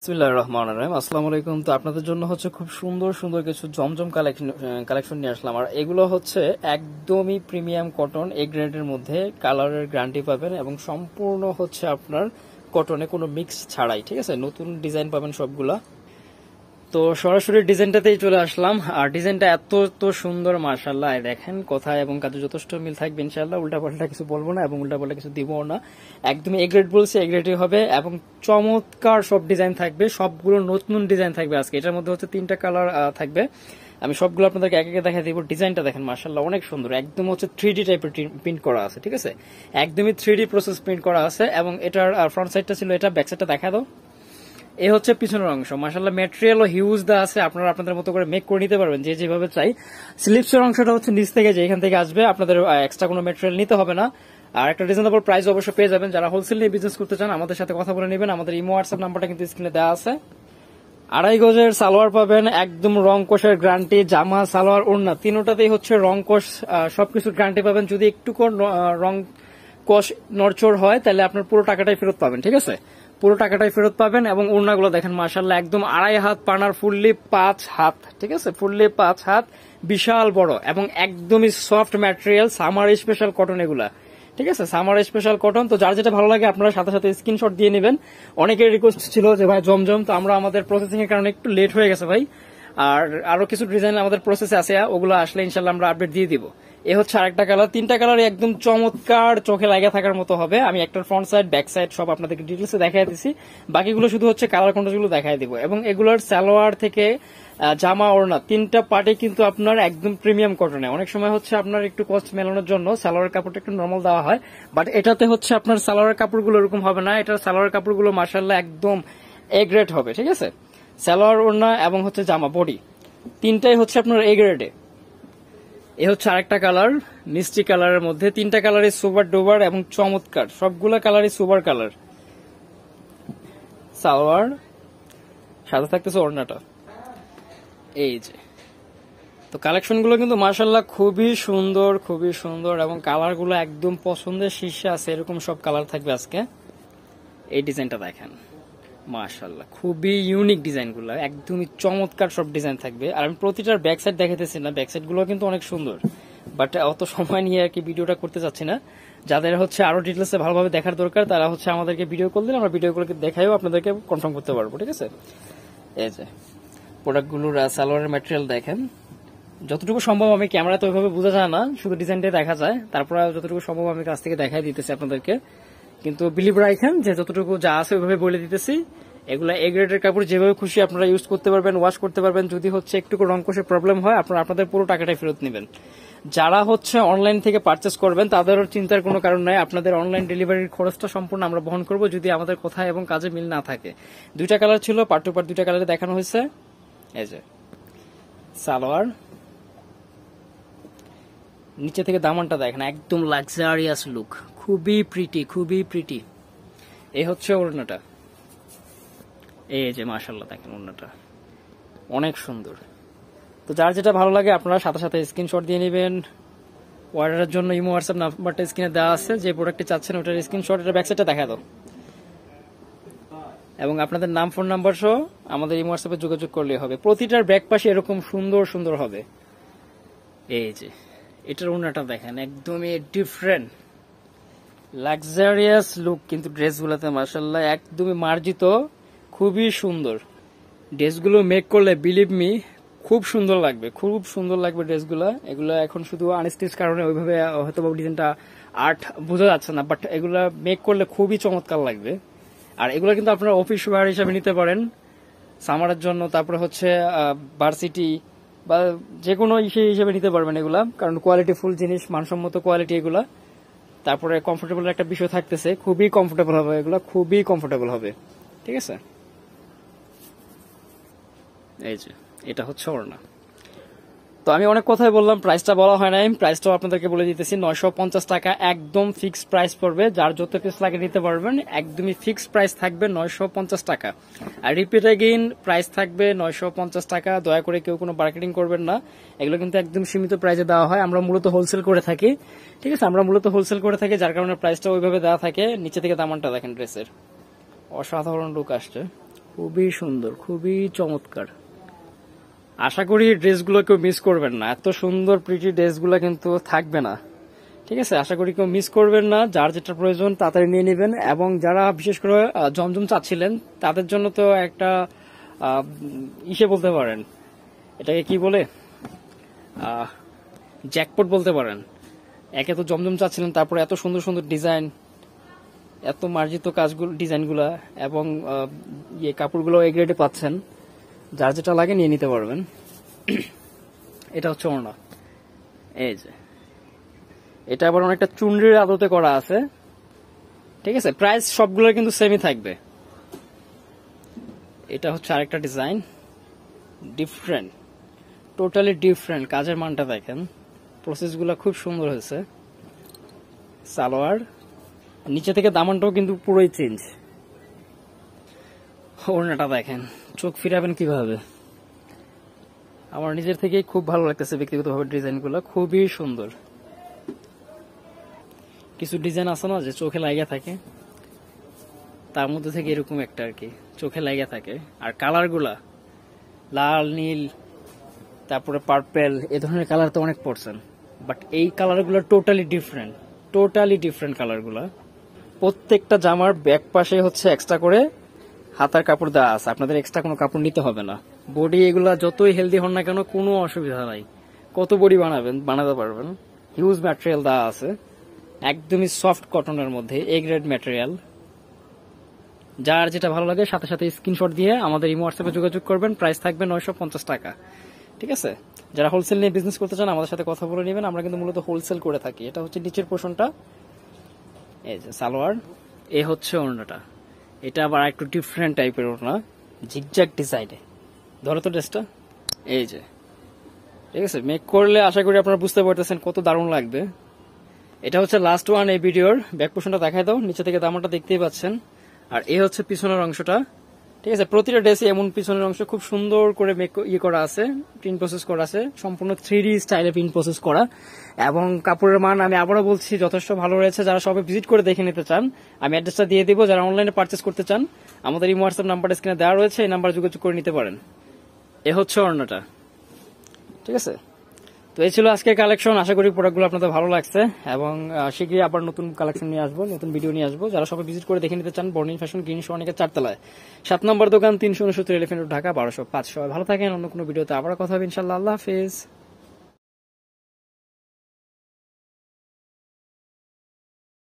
বিসমিল্লাহির রহমানির রহিম। আসসালামু আলাইকুম। তো আপনাদের জন্য হচ্ছে খুব সুন্দর সুন্দর কিছু জমজম কালেকশন নিয়ে আসলাম। আর এগুলো হচ্ছে একদমই প্রিমিয়াম কটন, এ গ্রেডের মধ্যে, কালারের গ্যারান্টি পাবেন এবং সম্পূর্ণ হচ্ছে আপনার কটনে কোনো মিক্স ছাড়াই। ঠিক আছে, নতুন ডিজাইন পাবেন সবগুলা। তো সরাসরি ডিজাইনটাতেই চলে আসলাম। আর ডিজাইনটা এত তো সুন্দর, মাশাআল্লাহ। দেখেন, কথায় এবং কাজে যথেষ্ট মিল থাকবে ইনশাআল্লাহ। উল্টাপাল্টা কিছু বলবো না এবং উল্টাপাল্টা কিছু দিবও না। একদমই এ গ্রেড বলছি, এ গ্রেডই হবে এবং চমৎকার সব ডিজাইন থাকবে। সবগুলো নতুন ডিজাইন থাকবে আজকে। এটার মধ্যে হচ্ছে 3টা কালার থাকবে। আমি সবগুলো আপনাদেরকে একে একে দেখা দিব। ডিজাইনটা দেখেন, মাশাআল্লাহ, অনেক সুন্দর। একদম হচ্ছে 3D টাইপের প্রিন্ট করা আছে। ঠিক আছে, একদমই 3D প্রসেস প্রিন্ট করা আছে। এবং এটার ফ্রন্ট সাইডটা ছিল এটা, ব্যাক সাইডটা দেখা দাও। এই হচ্ছে পিছনের অংশ। মাশাআল্লাহ, ম্যাটেরিয়ালও হিউজ দা আছে। আপনারা আপনাদের মতো করে মেক করে নিতে পারবেন যে যেভাবে চাই। স্লিপসের অংশটা হচ্ছে নিচ থেকে, যে এখান থেকে আসবে, আপনাদের এক্সট্রা কোনো ম্যাটেরিয়াল নিতে হবে না। আর একটা রিজনেবল প্রাইস অবশ্য পেয়ে যাবেন। যারা হোলসেল নিয়ে বিজনেস করতে চান আমাদের সাথে কথা বলে নেবেন। আমাদের ইমো হোয়াটসঅ্যাপ নাম্বারটা কিন্তু স্ক্রিনে দেওয়া আছে। 2.5 গজের সালোয়ার পাবেন, একদম রং কোষের গ্যারান্টি। জামা, সালোয়ার, ওড়না তিনোটাতেই হচ্ছে রং কোষ সবকিছুর গ্যারান্টি পাবেন। যদি একটু রং কোষ নড়চড় হয় তাহলে আপনার পুরো টাকাটাই ফেরত পাবেন। ঠিক আছে, পুরো টাকাটাই ফেরত পাবেন। এবং ওড়নাগুলো দেখেন, মাশাআল্লাহ, একদম 2.5 হাত পানার, ফুললি 5 হাত। ঠিক আছে, ফুললি 5 হাত, বিশাল বড় এবং একদমই soft material, summer special cotton এগুলা। ঠিক আছে, সামার স্পেশাল কটন। তো যার যেটা ভালো লাগে আপনারা সাথে সাথে স্ক্রিনশট দিয়ে নেবেন। অনেকের রিকোয়েস্ট ছিল যে ভাই জমজম, তো আমরা আমাদের প্রসেসিং এর কারণে একটু লেট হয়ে গেছে ভাই। আর আরো কিছু ডিজাইন আমাদের প্রসেসে আছে, ওগুলো আসলে ইনশাল্লাহ আমরা আপডেট দিয়ে দিব। এ হচ্ছে আরেকটা কালার। 3টা কালার একদম চমৎকার, চোখে লাগা থাকার মতো হবে। আমি একটা ফ্রন্ট সাইড, ব্যাক সাইড সব আপনাদেরকে ডিটেলসে দেখাই দিচ্ছি। বাকিগুলো শুধু হচ্ছে কালার কন্ট্রাস্ট গুলো দেখাই দিব। এবং এগুলোর সালোয়ার থেকে জামা, ওড়না 3টা পার্টে কিন্তু আপনার একদম প্রিমিয়াম কটনে। অনেক সময় হচ্ছে আপনার একটু কস্ট মেলানোর জন্য সালোয়ার কাপড়টা একটু নর্মাল দেওয়া হয়, বাট এটাতে হচ্ছে আপনার সালোয়ার কাপড়গুলো এরকম হবে না। এটার সালোয়ার কাপড়গুলো মাশাআল্লাহ একদম এ গ্রেড হবে। ঠিক আছে, সালোয়ার, ওড়না এবং হচ্ছে জামা, বডি 3টাই হচ্ছে আপনার এ গ্রেডে। এ হচ্ছে আরেকটা কালার, মিষ্টি কালারের মধ্যে। 3টা কালারই সুপার ডুপার এবং চমৎকার, সবগুলা কালারই সুপার কালার। সালোয়ার সাথে থাকতেছে ওড়নাটা। এই যে, তো কালেকশন গুলো কিন্তু মাশাআল্লাহ খুবই সুন্দর, খুবই সুন্দর এবং কালার গুলো একদম পছন্দের শীর্ষে আছে। এরকম সব কালার থাকবে আজকে। এই ডিজাইনটা দেখেন, মাশাআল্লাহ, খুবই ইউনিক ডিজাইন গুলো, একদমই চমৎকার সব ডিজাইন থাকবে। আর আমি প্রতিটার ব্যাক সাইড দেখাইতেছি না, ব্যাক সাইড গুলো কিন্তু অনেক সুন্দর, বাট অত সময় নিয়ে আর কি ভিডিওটা করতে চাচ্ছি না। যাদের হচ্ছে আরো ডিটেলসে ভালোভাবে দেখার দরকার তারা হচ্ছে আমাদেরকে ভিডিও কল দিলে আমরা ভিডিওগুলোকে দেখাইও আপনাদেরকে কনফার্ম করতে পারবো। ঠিক আছে, এই যে প্রোডাক্টগুলোর সালোয়ারের ম্যাটেরিয়াল দেখেন। যতটুকু সম্ভব, আমি ক্যামেরা তো ওইভাবে বোঝা যায় না, শুধু ডিজাইনটাই দেখা যায়, তারপর যতটুকু সম্ভব আমি কাছ থেকে দেখাই দিতেছি আপনাদেরকে। কিন্তু বিলিভ রাখেন যে যতটুকু যা আছে ওইভাবে বলে দিতেছি। এগুলা এ গ্রেডের কাপড়, যেভাবে খুশি আপনারা ইউজ করতে পারবেন, ওয়াশ করতে পারবেন। যদি হচ্ছে একটু রং কোষের প্রবলেম হয় আপনারা আপনাদের পুরো টাকাটাই ফেরত নেবেন। যারা হচ্ছে অনলাইন থেকে পারচেস করবেন তাদেরও চিন্তার কোনো কারণ নাই। আপনাদের অনলাইন ডেলিভারির খরচটা সম্পূর্ণ আমরা বহন করব যদি আমাদের কথা এবং কাজে মিল না থাকে। 2টা কালার ছিল, পার্ট টু পার্ট 2টা কালারে দেখানো হয়েছে। এই যে সালোয়ার, নিচে থেকে দামানটা দেখেন, একদম লাক্সারিয়াস লুক, খুবই প্রিটি, খুবই প্রিটি। এই হচ্ছে ওড়নাটা। এই যে মাশাআল্লাহ দেখেন, ওড়নাটা অনেক সুন্দর। তো যার যেটা ভালো লাগে আপনারা সাথে সাথে স্ক্রিনশট দিয়ে নেবেন। অর্ডারের জন্য ইমো হোয়াটসঅ্যাপ নাম্বারটা স্ক্রিনে দেওয়া আছে। যে প্রোডাক্টটি চাচ্ছেন ওটার স্ক্রিনশট, এটা ব্যাক সাইডটা দেখা দাও এবং আপনাদের নাম, ফোন নাম্বার সহ আমাদের ইমো হোয়াটসঅ্যাপে যোগাযোগ করলেই হবে। প্রতিটার ব্যাক পাশে এরকম সুন্দর সুন্দর হবে। এই যে এটার ওড়নাটা দেখেন, একদমই ডিফারেন্ট লাক্সারিয়াস লুক কিন্তু ড্রেসগুলোতে, মাশাআল্লাহ, একদমই মার্জিত, খুবই সুন্দর। ড্রেসগুলো মেক করলে বিলিভ মি খুব সুন্দর লাগবে, খুব সুন্দর লাগবে ড্রেসগুলো। এগুলো এখন শুধু আনস্টিচ কারণে ওইভাবে হয়তো ডিজাইনটা আর্ট বোঝা যাচ্ছে না, বাট এগুলা মেক করলে খুবই চমৎকার লাগবে। আর এগুলো কিন্তু আপনারা অফিস ওয়্যার হিসাবে নিতে পারেন সামারের জন্য, তারপরে হচ্ছে ভার্সিটি বা যে কোনো হিসেবে নিতে পারবেন এগুলা, কারণ কোয়ালিটি ফুল জিনিস, মানসম্মত কোয়ালিটি এগুলা। তারপরে কমফোর্টেবল একটা বিষয় থাকতেছে, খুবই কমফোর্টেবল হবে এগুলা, খুবই কমফোর্টেবল হবে। ঠিক আছে, এই যে এটা হচ্ছে ওড়না। তো আমি অনেক কথাই বললাম, প্রাইসটা বলা হয় নাই, প্রাইসটাও আপনাদেরকে বলে দিতেছি। 950 টাকা একদম ফিক্সড প্রাইস পড়বে। যার যত পিস লাগে নিতে পারবেন, একদমই ফিক্সড প্রাইস থাকবে 950 টাকা। আর রিপিট এগেইন প্রাইস থাকবে 950 টাকা। দয়া করে কেউ কোনো মার্কেটিং করবেন না, এগুলো কিন্তু একদম সীমিত প্রাইসে দেওয়া হয়। আমরা মূলত হোলসেল করে থাকি। ঠিক আছে, আমরা মূলত হোলসেল করে থাকি, যার কারণে প্রাইসটা ওইভাবে দেওয়া থাকে। নিচে থেকে দামানটা দেখেন, ড্রেসের অসাধারণ লুক আসছে। খুবই সুন্দর, খুবই চমৎকার। আশা করি ড্রেসগুলো কেউ মিস করবেন না, এত সুন্দর প্রিটি ড্রেসগুলো কিন্তু থাকবে না, ঠিক আছে? আশা করি কেউ মিস করবেন না, যার যেটা প্রয়োজন তাড়াতাড়ি নিয়ে নেবেন। এবং যারা বিশেষ করে জমজম চাচ্ছিলেন তাদের জন্য তো একটা ইসে বলতে পারেন, এটাকে কি বলে, জ্যাকপট বলতে পারেন। একে তো জমজম চাচ্ছিলেন, তারপরে এত সুন্দর সুন্দর ডিজাইন, এত মার্জিত কাজগুলো, ডিজাইনগুলা, এবং ইয়ে কাপড়গুলো এ গ্রেডে পাচ্ছেন। যার যেটা লাগে নিয়ে নিতে পারবেন। এটা হচ্ছে ওড়না, এই যে এটা আবার অনেকটা চুনরির আদতে করা আছে, ঠিক আছে? প্রাইস সবগুলোর কিন্তু সেমই থাকবে। এটা হচ্ছে আরেকটা ডিজাইন, ডিফারেন্ট, টোটালি ডিফারেন্ট। কাজের মানটা দেখেন, প্রসেসগুলো খুব সুন্দর হয়েছে। সালোয়ার নিচে থেকে দামানটাও কিন্তু পুরোই চেঞ্জ। ওড়নাটা দেখেন, চোখ ফিরাবেন কিভাবে। আমার নিজের থেকেই খুব ভালো লাগতেছে ব্যক্তিগতভাবে, ডিজাইনগুলো খুবই সুন্দর। কিছু ডিজাইন আছে না যে চোখে লাগিয়ে থাকে, তার মধ্যে থেকে এরকম একটা আর কি চোখে লাগিয়ে থাকে। আর কালারগুলা লাল, নীল, তারপরে পার্পেল, এ ধরনের কালার তো অনেক পড়ছেন, বাট এই কালারগুলো টোটালি ডিফারেন্ট, টোটালি ডিফারেন্ট কালারগুলা। প্রত্যেকটা জামার ব্যাক পাশে হচ্ছে এক্সট্রা করে হাতার কাপড় দেওয়া আছে, আপনাদের এক্সট্রা কোনো কাপড় নিতে হবে না। বডি এগুলা যতই হেলদি হন না কেন কোনো অসুবিধা নাই, কত বডি বানাতে পারবেন। হিউজ ম্যাটেরিয়াল দেওয়া আছে, একদমই সফট কটনের মধ্যে, এ গ্রেড ম্যাটেরিয়াল। যার যেটা ভালো লাগে সাথে সাথে স্ক্রিনশট দিয়ে আমাদের ইমো হোয়াটসঅ্যাপে যোগাযোগ করবেন। প্রাইস থাকবে 950 টাকা, ঠিক আছে? যারা হোলসেল নিয়ে বিজনেস করতে চান আমাদের সাথে কথা বলে নেবেন, আমরা কিন্তু মূলত হোলসেল করে থাকি। এটা হচ্ছে নিচের পোর্শনটা, এই যে সালোয়ার, এ হচ্ছে ওড়নাটা। এটা আবার একটু ডিফারেন্ট টাইপের ওড়না, জিগজ্যাগ ডিজাইনে। ধরো তো ড্রেসটা, এই যে, ঠিক আছে? মেক করলে আশা করি আপনারা বুঝতে পারতেছেন কত দারুণ লাগবে। এটা হচ্ছে লাস্ট ওয়ান এই ভিডিওর। ব্যাক পোর্শনটা দেখায় দাও, নিচে থেকে দামটা দেখতেই পাচ্ছেন। আর এই হচ্ছে পিছনের অংশটা, ঠিক আছে? প্রতিটা ড্রেসে এমন পিছনের অংশ খুব সুন্দর করে করা আছে, প্রিন্ট প্রসেস করা আছে, সম্পূর্ণ 3D স্টাইলে প্রিন্ট প্রসেস করা। এবং কাপড়ের মান আমি আবারও বলছি যথেষ্ট ভালো রয়েছে। যারা সবাই ভিজিট করে দেখে নিতে চান আমি অ্যাড্রেসটা দিয়ে দিব। যারা অনলাইনে পার্চেস করতে চান আমাদের এই হোয়াটসঅ্যাপ নাম্বারটা স্ক্রিনে দেওয়া রয়েছে, এই নাম্বারে যোগাযোগ করে নিতে পারেন। এ হচ্ছে ওড়নাটা, ঠিক আছে? তো এই ছিল আজকের কালেকশন। আশা করি প্রোডাক্টগুলো আপনাদের ভালো লাগছে, এবং শীঘ্রই আবার নতুন কালেকশন নিয়ে আসবো, নতুন ভিডিও নিয়ে আসবো। যারা সবাই ভিজিট করে দেখে নিতে চান, বর্ণিল ফ্যাশন, গ্রিন সনিকের 4 তলায়, 7 নম্বর দোকান, 369 এলিফ্যান্ট রোড, ঢাকা 1205। সবাই ভালো থাকেন, অন্য কোনো ভিডিওতে আবার কথা হবে ইনশাআল্লাহ। আল্লাহ হাফেজ।